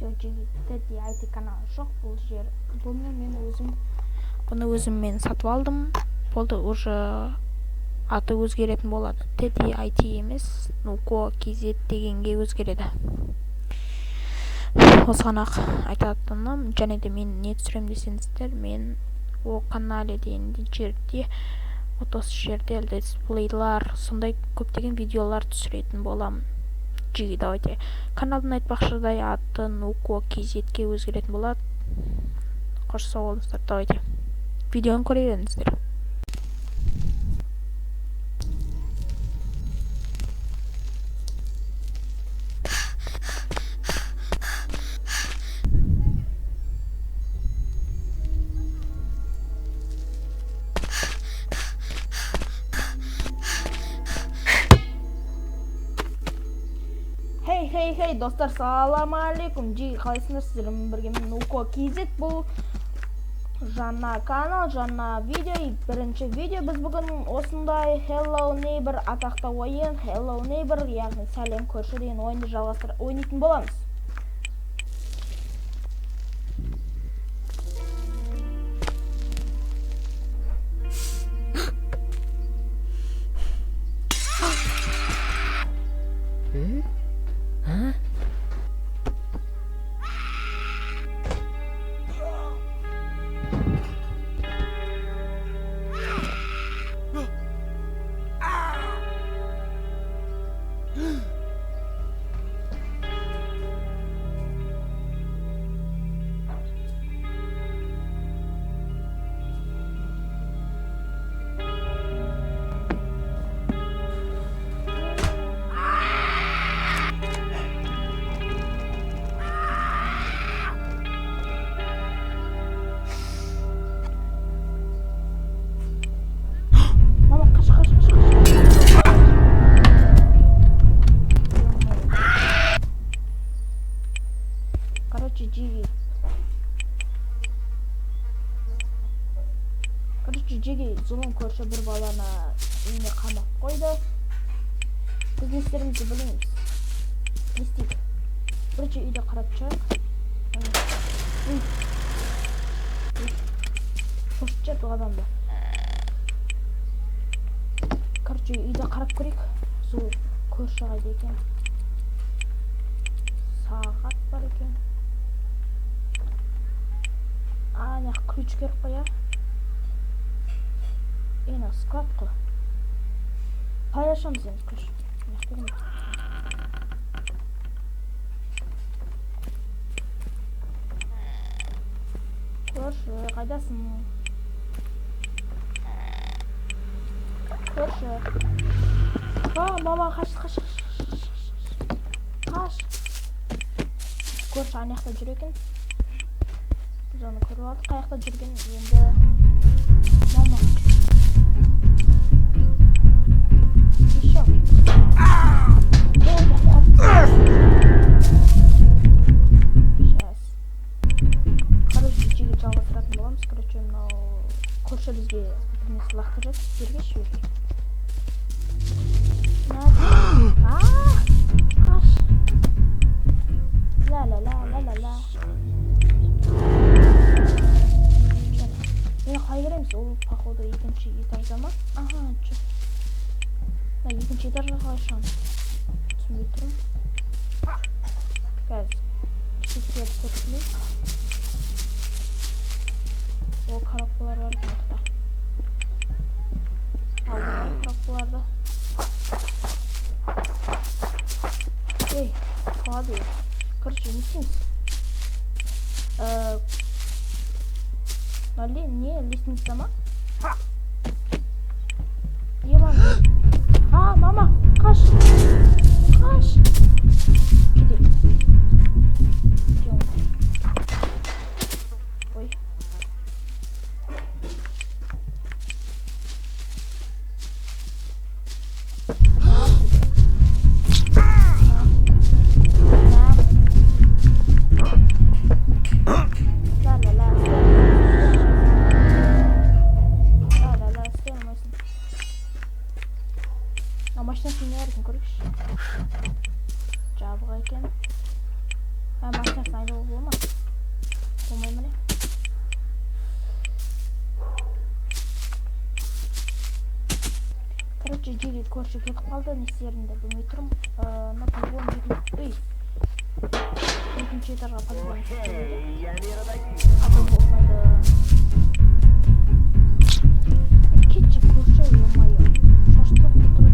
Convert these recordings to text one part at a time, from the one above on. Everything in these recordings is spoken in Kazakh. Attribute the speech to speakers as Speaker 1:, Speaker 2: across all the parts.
Speaker 1: Теди IT каналы жоқ. Бұны өзім мен сатып алдым. Болды, уже аты өзгеретін болады. Теди IT емес, Nuko KZ дегенге өзгереді. Осыған ақ айтатыным, және де мен не түсірем десеңіздер, мен о канале деген жерде, осы жерде летсплейлар, сондай көптеген видеолар түсіретін боламын. Давайте каналдың айтпақшыдай аты Nuko KZ-ге өзгеретін болады. Қош сау болыңыздар. Давайте видеоны көре беріңіздер. Хей, достар, салам алейкум. Қалайсыңдар, сіздермен бірге мен Nuko KZ. Бұл жаңа канал, жаңа видео, бірінші видео. Біз бүгін осындай Hello Neighbor атақты ойын, Hello Neighbor, яғни сәлем көрші деген ойынды ойнайтын боламыз. Жеге зұлым көрші бір баланы үйіне қамап қойды. Біз не істерімізді білеміз. Не істейді? Бірінші үйде қарап шығайық. Қошып жат бұл адамды. Үйде қарап көрейік. Зұл көрші қайда екен. Сағат бар екен. Не ключ керек қоя. Склад қой. Пайлашамыз енді көрші. Көрші, қайдасың? Көрші. Мама, қаш. Көрші аяқта жүр екен. Біз оны көріп алдық. Аяқта жүрген енді мама. Көрші бізге бірнесі лақтырып жерге шүйірге. Қаш. Ла. Мені қалай кереміз? Ол походу екінші этажда ма? Жоқ. Екінші этажға қалай шығамыз? Түсінбей тұрмын. Қазір шектерді көрсілейік. Ол коробкалар бар бұлақта. Алдырған коробкаларды. Қалады ел. Короче, не істейміз? Не, лестница ма? Мама, қаш. Кетейік. Машинасını yardım көрейікші. Жабық екен. машинасын айдауға бола ма? Болмай ма не? Короче, жерге көрші кетіп қалды, не істерімді білмей тұрмын. По-любому екінші этажға по-любому болмайды. Кетші көрші, ё-моё. Шаштырып тұрады.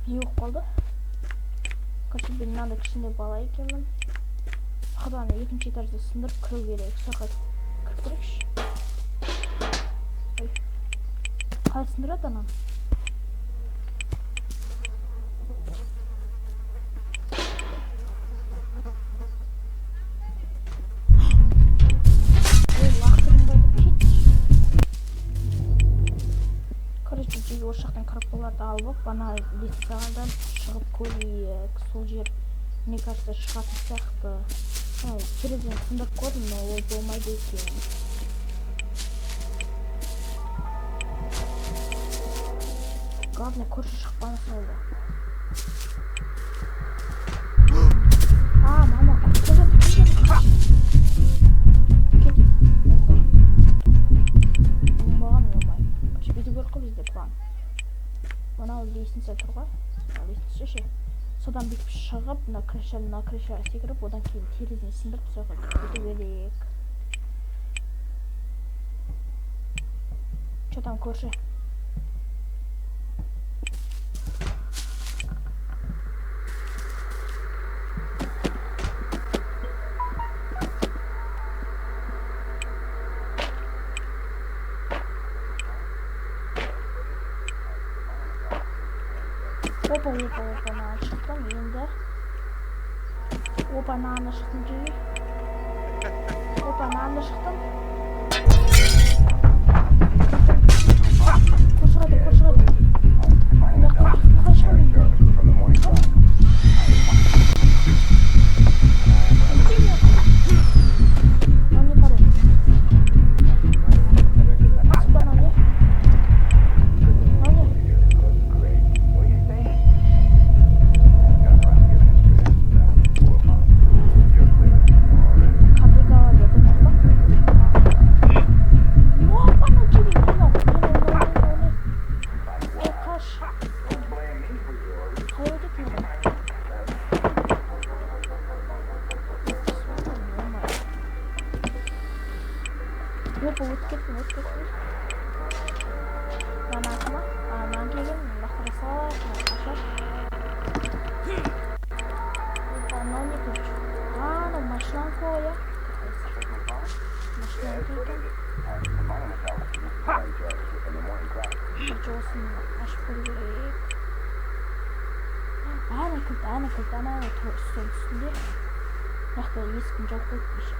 Speaker 1: Не болып қалды? Короче, мен мынандай кішкентай бала екенмін. Қыданы екінші этажды сындырып кіру керек. Соқа кіріп көрейікші. Қалай сындырады ананы? Короче, жерге осы жақтан кіріп оларды алып, ана лестницадан шығып көрейік. Сол жер, мне кажется, шығатын сияқты. Терезені сындырып көрдім, но ол болмайды екен. Главное, көрші шықпанысы болды. Мама, көрші оңбаған, оңбай. Короче, бүйті көріп қой бізде план. Мына лестница тұрға. Лестница ше. Содан бүйтіп шығып, мына крышаға секіріп, одан кейін терезені сындырып, соға кету керек. Чё там көрші? Опа, наны шықтым, енді. Опа, наны шықтым жей. Опа, наны шықтым. Көрші қайды. Қалай шығамын? Наны падай. Сыпа наны. Опа, өтіп кеттім. Мына ақыма, мына келген, лақтыра салайық, қашар. Опа, мынау не көрші? Ана, машинаны қоя. Машинаны қойған. Жосын ашып көру керек. Ана кілт, ана стол үстінде. Яқты ескін жауып қойып кеші.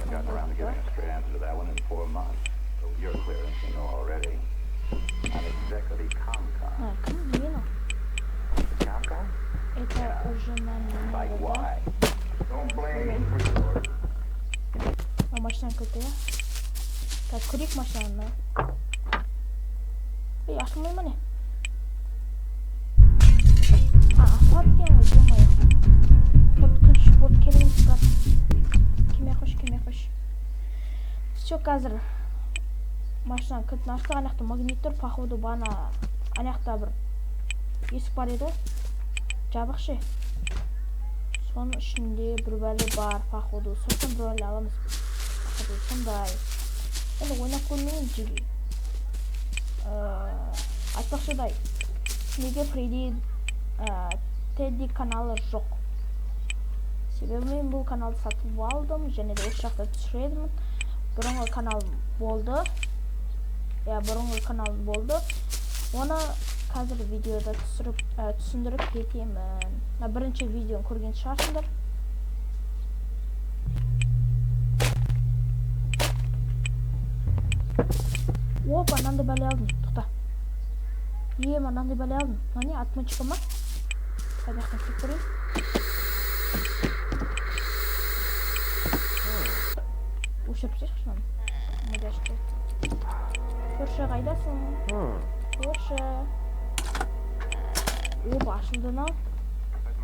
Speaker 2: Gotten around to getting a straight answer to that one in 4 months. So you're clearance, you know already. I'm executive ComCom.
Speaker 1: Кім дейін?
Speaker 2: ComCom?
Speaker 1: Это уже
Speaker 2: Like why? Don't blame me for yours.
Speaker 1: Машина кілті, я? Так, көрейік машинаны. Ашылмай ма не? Асфальт екен ғой, демайы. Вот келген тұтар. Кеме қош. Все, қазір машина кілтін аштық, анақта магнит тұр, походу бана анақта бір есік бар еді. Жабық ше. Соның ішінде бір бәлі бар, походу. Сосын бір бәлі аламыз. Походу, сондай. Енді ойнап көрмейін жеге. Айтпақшыдай, неге Фредди Тедди каналы жоқ. Себебі мен бұл каналды сатып алдым, және де осы жақта түсіредім. Бұрынғы каналым болды. Оны қазір видеода түсіндіріп кетемін. Бірінші видеоны көрген шығарсыңдар. Опа, мынандай бәле алдым. Тоқта. Мынандай бәле алдым. Мына не, отмычка ма? Қайдақтан кеп көрейін. Өшіріп сейші мынаны. Көрші қайдасың? Көрші. Опа, ашылды мынау.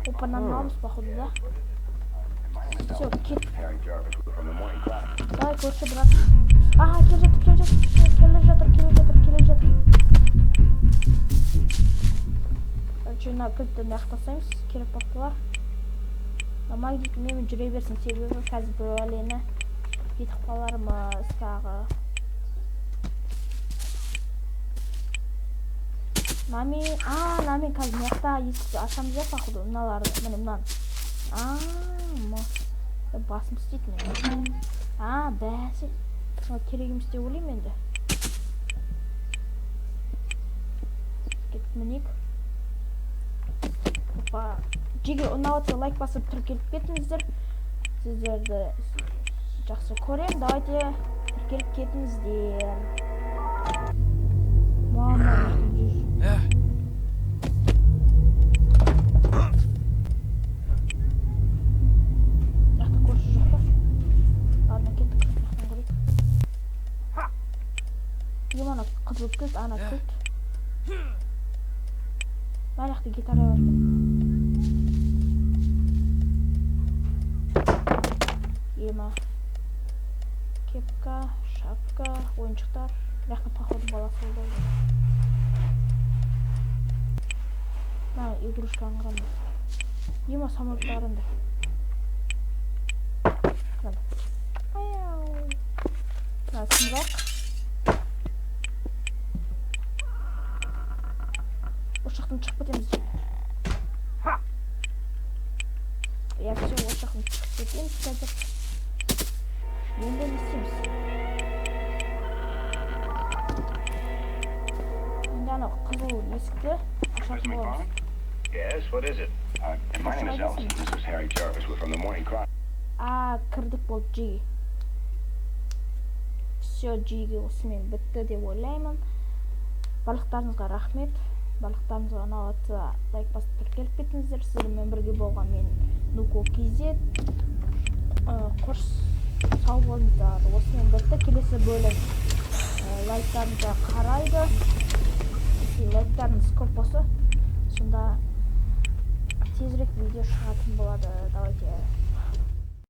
Speaker 1: Опа, нанын аламыз походу, да? Всё, кет.
Speaker 2: Harry Jarvis from the Morning Chronicle.
Speaker 1: Давай, көрші, брат. Ага, келе жатыр. Мына кілтті нақтасаймыз, керек бақтылар. Магнит үнемі жүре берсін, себебі қазір бір әлені кетіп қалармыз тағы. Нами қазір мияқта есікті ашамыз я, походу, мыналарды, міне мынаны. Басым істейтін мен. Бәсе. Керек емес деп ойлаймын енді. Кетіп мінейік. Жеге ұнаватса лайк басып тіркеліп кетіңіздер. Сіздерді жақсы көрем. Давайте тіркеліп кетіңіздер. Мама, жақта көрші жоқ па? Ладно, кеттік. Жақтан көрейік. Ана қызыл кілт, ана кілт. Мына жақта гитара бар екен. Кепка, шапка, ойыншықтар. Жақта походу баласы болды. Мына игрушканы қараңдар. Самолеттарында. Мына сымрақ. Осы жақтан шығып кетеміз. Я все, осы жақтан шығып кетеміз қазір. Енді не істейміз? Енді анау қызыл есікті ашатын боламыз.
Speaker 2: Yes, what is it? My name is Elson. This is Harry Jarvis. We're from the Morning Chronicle.
Speaker 1: Кірдік болды жиге. Все, жиге осымен бітті деп ойлаймын. Барлықтарыңызға рахмет. Барлықтарыңызға ұнаватса лайк басып тіркеліп кетіңіздер. Сіздермен бірге болған мен Нуко KZ. Қош сау болыңыздар. Осымен бітті. Келесі бөлім лайктарыңызға қарайды. Лайктарыңыз көп болса, сонда тезірек видео шығатын болады. Давайте